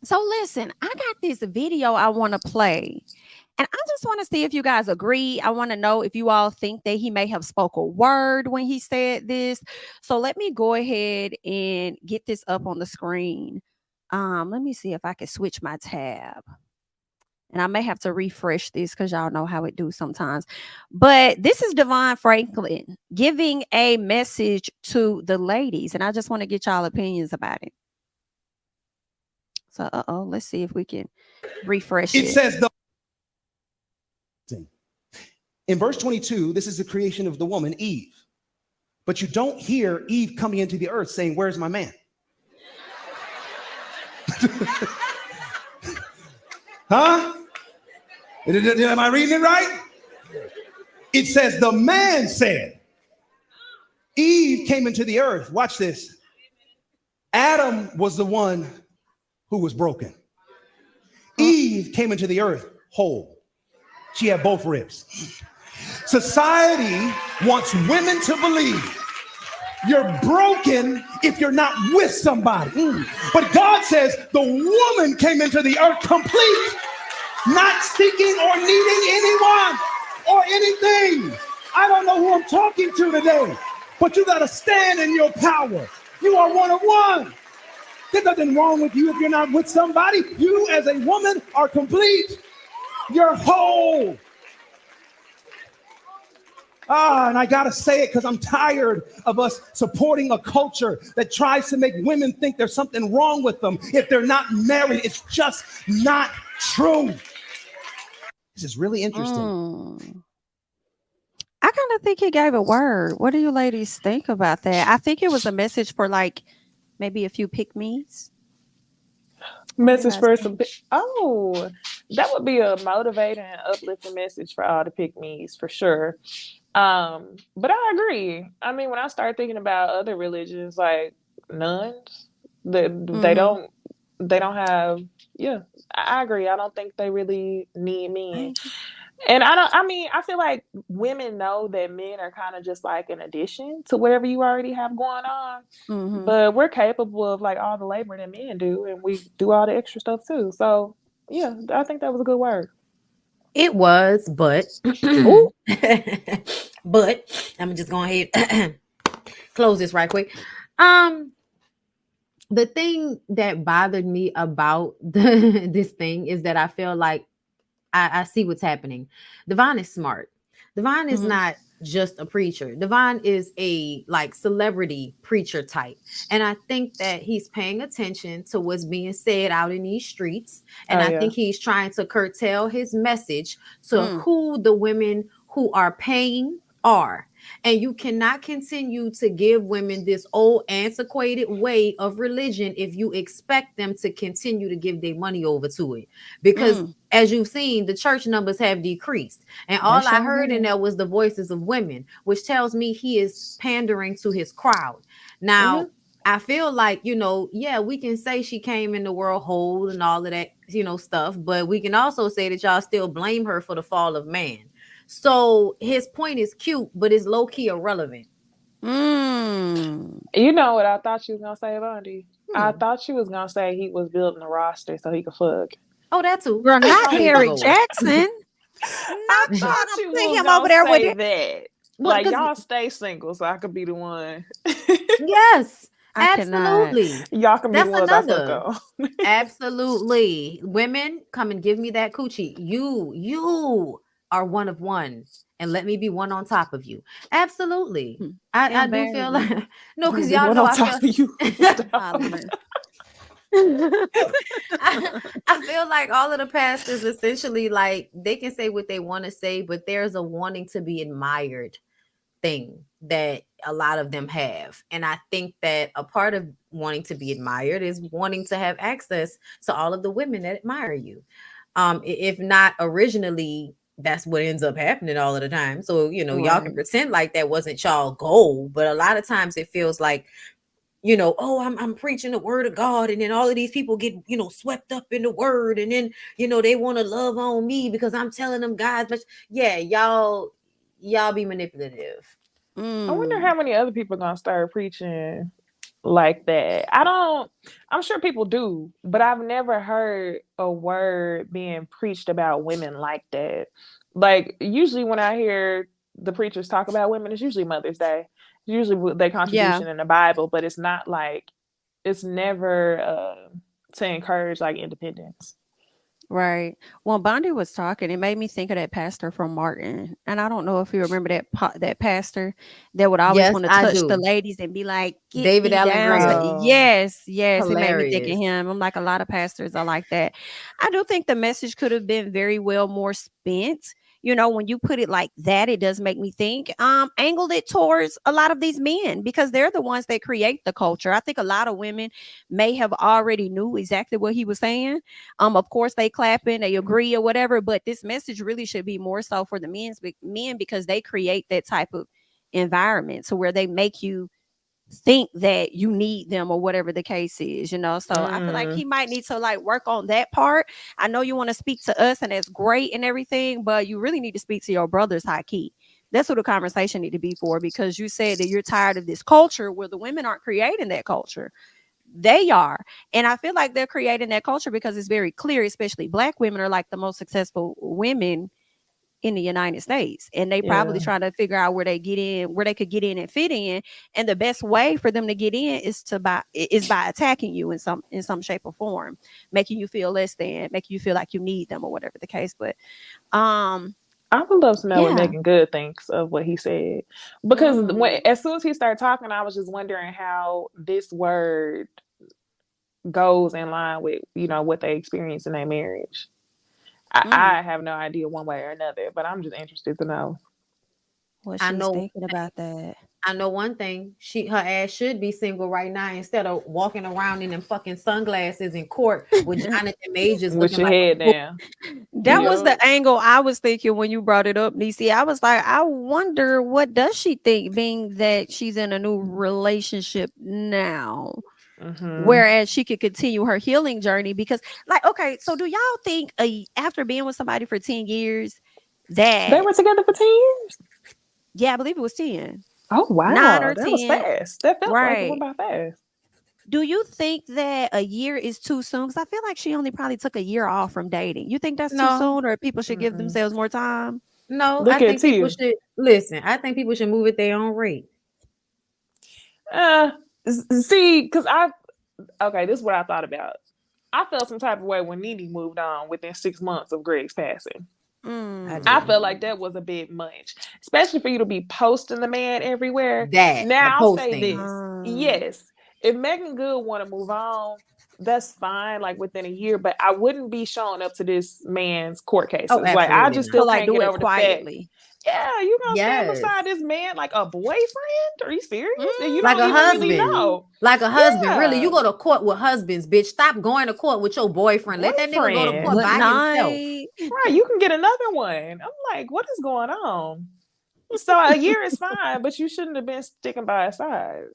So listen, I got this video I want to play. And I just want to see if you guys agree. I want to know if you all think that he may have spoke a word when he said this. So let me go ahead and get this up on the screen. Let me see if I can switch my tab. And I may have to refresh this because y'all know how it do sometimes. But this is Devon Franklin giving a message to the ladies. And I just want to get y'all opinions about it. So, let's see if we can refresh it. It says in verse 22, this is the creation of the woman, Eve. But you don't hear Eve coming into the earth saying, where's my man? Huh? Am I reading it right? It says the man said, Eve came into the earth. Watch this. Adam was the one who was broken. Eve came into the earth whole. She had both ribs. Society wants women to believe you're broken if you're not with somebody. But God says the woman came into the earth complete, not seeking or needing anyone or anything. I don't know who I'm talking to today, but you got to stand in your power. You are one of one. There's nothing wrong with you if you're not with somebody. You as a woman are complete. You're whole. And I got to say it because I'm tired of us supporting a culture that tries to make women think there's something wrong with them if they're not married. It's just not true. This is really interesting. I kind of think he gave a word. What do you ladies think about that? I think it was a message for like maybe a few pick-me's. Message for some. That would be a motivating and uplifting message for all the pick-me's for sure. But I agree. I mean, when I start thinking about other religions like nuns, they don't have. Yeah, I agree. I don't think they really need men. And I feel like women know that men are kind of just like an addition to whatever you already have going on. But we're capable of like all the labor that men do, and we do all the extra stuff too. So yeah, I think that was a good word. It was, but but I'm just going ahead close this right quick. The thing that bothered me about this thing is that I feel like I see what's happening. Devon is smart. Devon is not just a preacher. Devon is a like celebrity preacher type. And I think that he's paying attention to what's being said out in these streets. And I think he's trying to curtail his message to who the women who are paying are. And you cannot continue to give women this old antiquated way of religion if you expect them to continue to give their money over to it. Because as you've seen, the church numbers have decreased. And all I heard in there was the voices of women, which tells me he is pandering to his crowd. Now, I feel like, we can say she came in the world whole and all of that, stuff. But we can also say that y'all still blame her for the fall of man. So his point is cute, but it's low-key irrelevant. You know what I thought she was going to say, Bondi? I thought she was going to say he was building a roster so he could fuck. Oh, that too. Girl, not Eric Jackson. I thought you was him over there with that. Like, y'all stay single so I could be the one. Yes. Absolutely. Y'all can be the ones I fuck on. Absolutely. Women, come and give me that coochie. You are one of one, and let me be one on top of you. Absolutely. I do feel like no, because y'all know I feel like all of the pastors essentially like they can say what they want to say, but there's a wanting to be admired thing that a lot of them have. And I think that a part of wanting to be admired is wanting to have access to all of the women that admire you. If not originally, that's what ends up happening all of the time. So, y'all can pretend like that wasn't y'all goal, but a lot of times it feels like, I'm preaching the word of God, and then all of these people get, swept up in the word, and then, they want to love on me because I'm telling them God's, but yeah, y'all be manipulative. I wonder how many other people are gonna start preaching like that. I'm sure people do, but I've never heard a word being preached about women like that. Like, usually when I hear the preachers talk about women, it's usually Mother's Day. It's usually their Yeah. contribution in the Bible, but it's not like, it's never to encourage like independence. Right. Well, Bondi was talking. It made me think of that pastor from Martin, and I don't know if you remember that pastor that would always Yes, want to I touch the do. ladies and be like, "Get David me Allen down." Greer. Oh, Yes, it made me think of Hilarious. him. I'm like, a lot of pastors are like that. I do think the message could have been very well more spent. When you put it like that, it does make me think. Angled it towards a lot of these men because they're the ones that create the culture. I think a lot of women may have already knew exactly what he was saying. Of course, they clapping, they agree or whatever, but this message really should be more so for the men because they create that type of environment so where they make you think that you need them or whatever the case is. So I feel like he might need to like work on that part. I know you want to speak to us and that's great and everything, but you really need to speak to your brothers high key. That's what the conversation need to be for, because you said that you're tired of this culture where the women aren't creating that culture. They are. And I feel like they're creating that culture because it's very clear, especially Black women are like the most successful women in the United States. And they probably yeah. trying to figure out where they could get in and fit in. And the best way for them to get in is by attacking you in some shape or form, making you feel less than, making you feel like you need them or whatever the case. But I would love to know what yeah. Megan Good thinks of what he said, because Mm, as soon as he started talking, I was just wondering how this word goes in line with what they experience in their marriage. mm. I have no idea one way or another, but I'm just interested to know. What I she's know thinking about that. I know one thing. Her ass should be single right now instead of walking around in them fucking sunglasses in court with Jonathan Majors With looking your like a head fool. down. That was the Yup. angle I was thinking when you brought it up, Niecy. I was like, I wonder what does she think, being that she's in a new relationship now, Hmm. whereas she could continue her healing journey. Because, like, okay, so do y'all think after being with somebody for 10 years They that, were together for 10 years. yeah, I believe it was 10, Oh 9 wow, or that was 10, fast. That felt like it went right? by fast. Do you think that a year is too soon? Because I feel like she only probably took a year off from dating. You think that's too No, soon, or people should give Mm-mm. themselves more time? no. I Look at think people Tia. should listen. I think people should move at their own rate. Uh, See, because okay, this is what I thought about. I felt some type of way when Nene moved on within 6 months of Greg's passing. I I Mm. felt didn't. like that was a bit much, especially for you to be posting the man everywhere. That the Now I'll say posting. this: Mm. yes, if Megan Good want to move on, that's fine. Like within a year, but I wouldn't be showing up to this man's court Oh, cases. Like I absolutely just not. So, still like, can't do get it over the fact. quietly. Yeah, you gonna stand Yes. beside this man like a boyfriend? Are you serious? And you Like don't a even really husband. Mm. know. Like a husband. Really, you Yeah, go to court with husbands, bitch. Stop going to court with your boyfriend. Let that nigga go to court boyfriend. Good by himself. night. Right, you can get another one. I'm like, what is going on? So a year is fine, but you shouldn't have been sticking by his side.